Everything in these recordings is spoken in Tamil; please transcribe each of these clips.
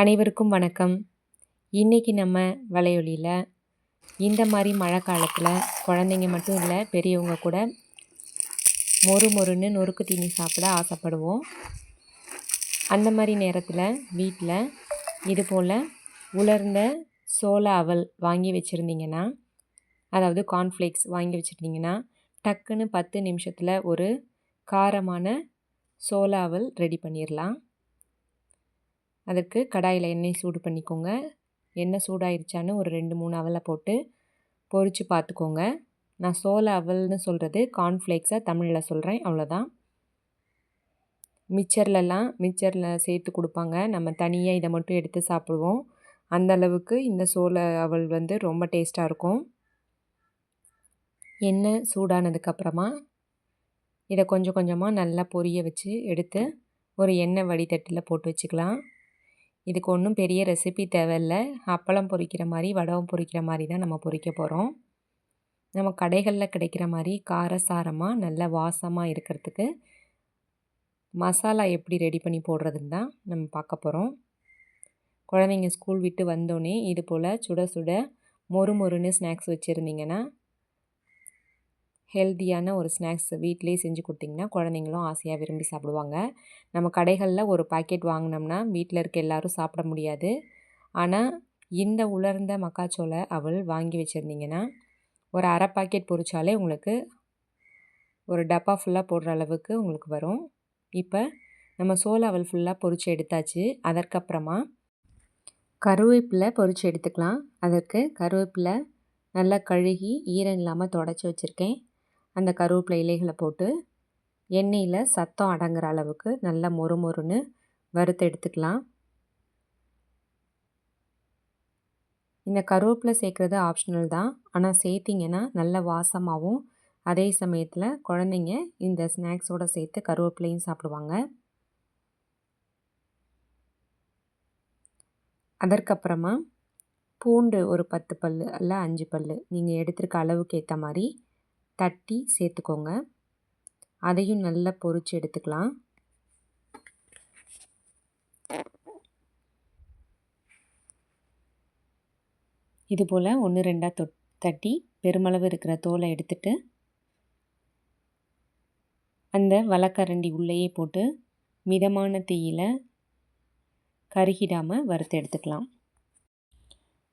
அனைவருக்கும் வணக்கம். இன்றைக்கி நம்ம வலையொலியில் இந்த மாதிரி மழை காலத்தில் குழந்தைங்க மட்டும் இல்லை, பெரியவங்க கூட மொறு மொறுன்னு நொறுக்கு தீனி சாப்பிட ஆசைப்படுவோம். அந்த மாதிரி நேரத்தில் வீட்டில் இது போல் உலர்ந்த சோள அவல் வாங்கி வச்சுருந்தீங்கன்னா, அதாவது கார்ன்ஃப்ளேக்ஸ் வாங்கி வச்சுருந்தீங்கன்னா, டக்குன்னு 10 நிமிஷத்தில் ஒரு காரமான சோள அவல் ரெடி பண்ணிடலாம். அதுக்கு கடாயில் எண்ணெய் சூடு பண்ணிக்கோங்க. எண்ணெய் சூடாயிருச்சான்னு ஒரு 2-3 அவலை போட்டு பொரித்து பார்த்துக்கோங்க. நான் சோள அவல்னு சொல்கிறது கார்ன்ஃப்ளேக்ஸை தமிழில் சொல்கிறேன், அவ்வளோதான். மிக்சரில் சேர்த்து கொடுப்பாங்க. நம்ம தனியாக இதை மட்டும் எடுத்து சாப்பிடுவோம். அந்தளவுக்கு இந்த சோள அவல் ரொம்ப டேஸ்ட்டாக இருக்கும். எண்ணெய் சூடானதுக்கப்புறமா இதை கொஞ்சம் கொஞ்சமாக நல்லா பொரிய வச்சு எடுத்து ஒரு எண்ணெய் வடிதட்டில் போட்டு வச்சுக்கலாம். இதுக்கு ஒன்றும் பெரிய ரெசிபி தேவையில்லை. அப்பளம் பொரிக்கிற மாதிரி, வடகம் பொரிக்கிற மாதிரி தான் நம்ம பொரிக்க போகிறோம். நம்ம கடைகளில் கிடைக்கிற மாதிரி காரசாரமாக நல்ல வாசமாக இருக்கிறதுக்கு மசாலா எப்படி ரெடி பண்ணி போடுறதுன்னு தான் நம்ம பார்க்க போகிறோம். குழந்தைங்க ஸ்கூல் விட்டு வந்தோடனே இது போல் சுட சுட மொறு மொறுன்னு ஸ்நாக்ஸ் வச்சுருந்தீங்கன்னா, ஹெல்த்தியான ஒரு ஸ்நாக்ஸ் வீட்டிலே செஞ்சு கொடுத்திங்கன்னா குழந்தைங்களும் ஆசையாக விரும்பி சாப்பிடுவாங்க. நம்ம கடைகளில் ஒரு பாக்கெட் வாங்கினோம்னா வீட்டில் இருக்க எல்லோரும் சாப்பிட முடியாது. ஆனால் இந்த உலர்ந்த மக்காச்சோள அவல் வாங்கி வச்சுருந்தீங்கன்னா ஒரு அரை பாக்கெட் பொரிச்சாலே உங்களுக்கு ஒரு டப்பா ஃபுல்லாக போடுற அளவுக்கு உங்களுக்கு வரும். இப்போ நம்ம சோள அவல் ஃபுல்லாக பொரித்து எடுத்தாச்சு. அதற்கப்புறமா கருவேப்பிலை பொரித்து எடுத்துக்கலாம். அதற்கு கருவேப்பிலை நல்லா கழுகி ஈரம் இல்லாமல் துடைச்சி வச்சுருக்கேன். அந்த கருவேப்பிலை இலைகளை போட்டு எண்ணெயில் சத்தம் அடங்குற அளவுக்கு நல்லா மொறு மொறுன்னு வறுத்து எடுத்துக்கலாம். இந்த கருவேப்பிலை சேர்க்குறது ஆப்ஷனல் தான். ஆனால் சேர்த்திங்கன்னா நல்ல வாசமாகவும், அதே சமயத்தில் குழந்தைங்க இந்த ஸ்நாக்ஸோடு சேர்த்து கருவேப்பிலையும் சாப்பிடுவாங்க. அதற்கப்புறமா பூண்டு ஒரு 10 பல் இல்லை 5 பல் நீங்கள் எடுத்துருக்க அளவுக்கு ஏற்ற மாதிரி தட்டி சேர்த்துக்கோங்க. அதையும் நல்லா பொரித்து எடுத்துக்கலாம். இது போல் 1-2 தட்டி பெருமளவு இருக்கிற தோலை எடுத்துட்டு அந்த வலக்கரண்டி உள்ளேயே போட்டு மிதமான தீயில் கருகிடாமல் வறுத்து எடுத்துக்கலாம்.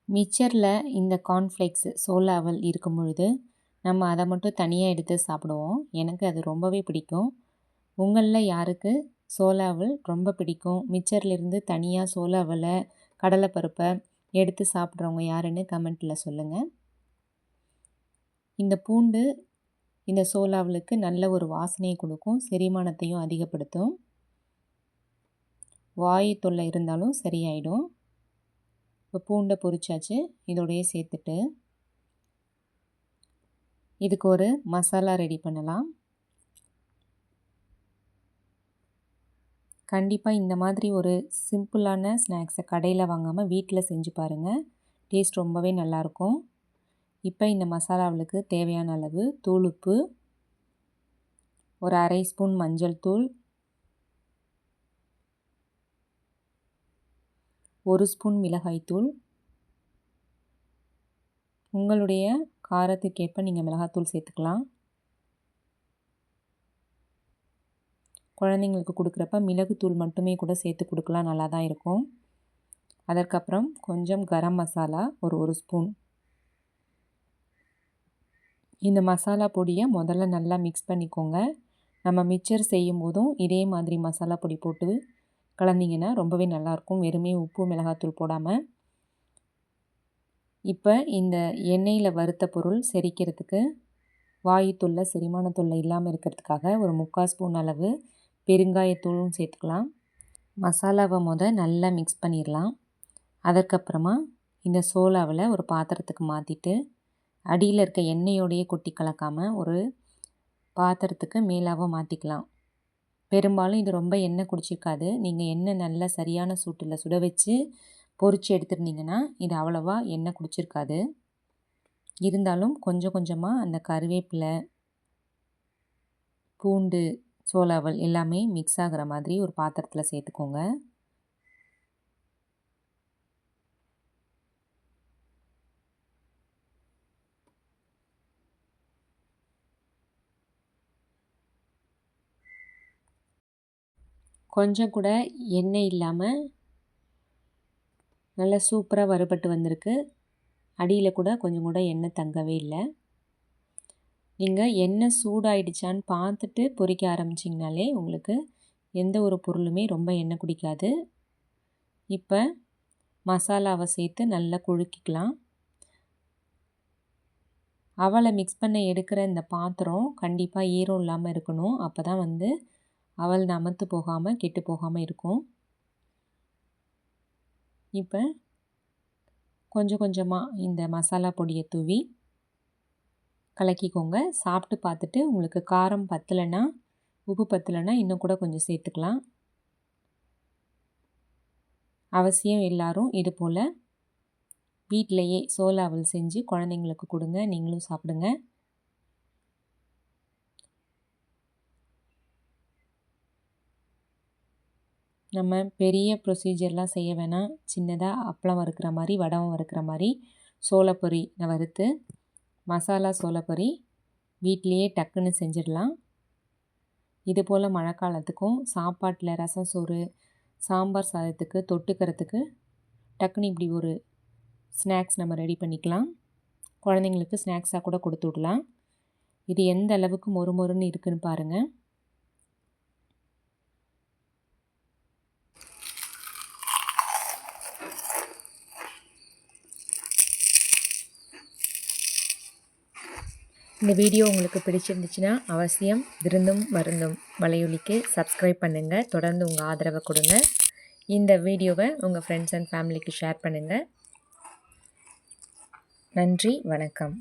மிக்சரில் இந்த கார்ன்ஃப்ளேக்ஸ் சோள அவல் இருக்கும் பொழுது நம்ம அதை மட்டும் தனியாக எடுத்து சாப்பிடுவோம். எனக்கு அது ரொம்பவே பிடிக்கும். உங்களில் யாருக்கு சோள அவல் ரொம்ப பிடிக்கும், மிக்சர்லேருந்து தனியாக சோள அவலை கடலைப்பருப்பை எடுத்து சாப்பிட்றவங்க யாருன்னு கமெண்ட்டில் சொல்லுங்கள். இந்த பூண்டு இந்த சோள அவலுக்கு நல்ல ஒரு வாசனையை கொடுக்கும், செரிமானத்தையும் அதிகப்படுத்தும். வாயு தொல்லை இருந்தாலும் சரியாயிடும். இப்போ பூண்டை பொரிச்சாச்சு. இதோடையே சேர்த்துட்டு இதுக்கு ஒரு மசாலா ரெடி பண்ணலாம். கண்டிப்பாக இந்த மாதிரி ஒரு சிம்பிளான ஸ்நாக்ஸை கடையில் வாங்காமல் வீட்டில் செஞ்சு பாருங்கள். டேஸ்ட் ரொம்பவே நல்லாயிருக்கும். இப்போ இந்த மசாலாவுக்கு தேவையான அளவு தூளுப்பு, ஒரு 1/2 ஸ்பூன் மஞ்சள் தூள், 1 ஸ்பூன் மிளகாய்த்தூள். உங்களுடைய காரத்துக்கேற்ப நீங்கள் மிளகாத்தூள் சேர்த்துக்கலாம். குழந்தைங்களுக்கு கொடுக்குறப்ப மிளகுத்தூள் மட்டுமே கூட சேர்த்து கொடுக்கலாம், நல்லா தான் இருக்கும். அதற்கப்புறம் கொஞ்சம் கரம் மசாலா ஒரு ஸ்பூன். இந்த மசாலா பொடியை முதல்ல நல்லா மிக்ஸ் பண்ணிக்கோங்க. நம்ம மிக்சர் செய்யும் போதும் இதே மாதிரி மசாலா பொடி போட்டு கலந்திங்கன்னா ரொம்பவே நல்லாயிருக்கும், வெறுமே உப்பு மிளகாத்தூள் போடாமல். இப்போ இந்த எண்ணெயில் வறுத்த பொருள் செரிக்கிறதுக்கு, வாயு தொல்லை செரிமான தொல்லை இல்லாமல் இருக்கிறதுக்காக ஒரு 3/4 ஸ்பூன் அளவு பெருங்காயத்தூளும் சேர்த்துக்கலாம். மசாலாவை நல்லா மிக்ஸ் பண்ணிடலாம். அதற்கப்புறமா இந்த சோள அவலை ஒரு பாத்திரத்துக்கு மாற்றிட்டு அடியில் இருக்க எண்ணெயோடையே கொட்டி கலக்காமல் ஒரு பாத்திரத்துக்கு மேலாக மாற்றிக்கலாம். பெரும்பாலும் இது ரொம்ப எண்ணெய் குடிச்சிருக்காது. நீங்கள் எண்ணெய் நல்லா சரியான சூட்டில் சுட வச்சு பொரித்து எடுத்துருந்தீங்கன்னா இது அவ்வளோவா எண்ணெய் குடிச்சிருக்காது. இருந்தாலும் கொஞ்சம் கொஞ்சமாக அந்த கருவேப்பிலை, பூண்டு, சோள அவல் எல்லாமே மிக்ஸ் ஆகிற மாதிரி ஒரு பாத்திரத்தில் சேர்த்துக்கோங்க. கொஞ்சம் கூட எண்ணெய் இல்லாமல் நல்லா சூப்பராக வறுபட்டு வந்திருக்கு. அடியில் கூட கொஞ்சம் கூட எண்ணெய் தங்கவே இல்லை. நீங்கள் எண்ணெய் சூடாயிடுச்சான்னு பார்த்துட்டு பொரிக்க ஆரம்பிச்சிங்கனாலே உங்களுக்கு எந்த ஒரு பொருளுமே ரொம்ப எண்ணெய் குடிக்காது. இப்போ மசாலாவை சேர்த்து நல்லா குழுக்கிக்கலாம். அவலை மிக்ஸ் பண்ண எடுக்கிற இந்த பாத்திரம் கண்டிப்பாக ஈரம் இல்லாமல் இருக்கணும். அப்போ தான் அவல் நமத்து போகாமல் கெட்டு போகாமல் இருக்கும். இப்போ கொஞ்சம் கொஞ்சமாக இந்த மசாலா பொடியை தூவி கலக்கிக்கோங்க. சாப்பிட்டு பார்த்துட்டு உங்களுக்கு காரம் பத்தலைன்னா, உப்பு பத்தலைன்னா இன்னும் கூட கொஞ்சம் சேர்த்துக்கலாம். அவசியம் எல்லாரும் இது போல் வீட்டிலையே சோள அவல் செஞ்சு குழந்தைங்களுக்கு கொடுங்க. நீங்களும் சாப்பிடுங்க. நம்ம பெரிய ப்ரொசீஜர்லாம் செய்ய வேணாம். சின்னதாக அப்பளம் வறுக்கிற மாதிரி, வடகம் வறுக்கிற மாதிரி சோளப்பொரி வறுத்து மசாலா சோளப்பொரி வீட்டிலையே டக்குன்னு செஞ்சிடலாம். இது போல் மழை காலத்துக்கும் சாப்பாட்டில் ரசம் சோறு, சாம்பார் சாதத்துக்கு தொட்டுக்கிறதுக்கு டக்குன்னு இப்படி ஒரு ஸ்நாக்ஸ் நம்ம ரெடி பண்ணிக்கலாம். குழந்தைங்களுக்கு ஸ்நாக்ஸாக கூட கொடுத்து விடலாம். இது எந்த அளவுக்கு மொறுமொறுன்னு இருக்குதுன்னு பாருங்கள். இந்த வீடியோ உங்களுக்கு பிடிச்சிருந்துச்சுன்னா அவசியம் விருந்தும் மருந்தும் வலையொலிக்கு சப்ஸ்கிரைப் பண்ணுங்கள். தொடர்ந்து உங்கள் ஆதரவை கொடுங்க. இந்த வீடியோவை உங்கள் ஃப்ரெண்ட்ஸ் அண்ட் ஃபேமிலிக்கு ஷேர் பண்ணுங்கள். நன்றி, வணக்கம்.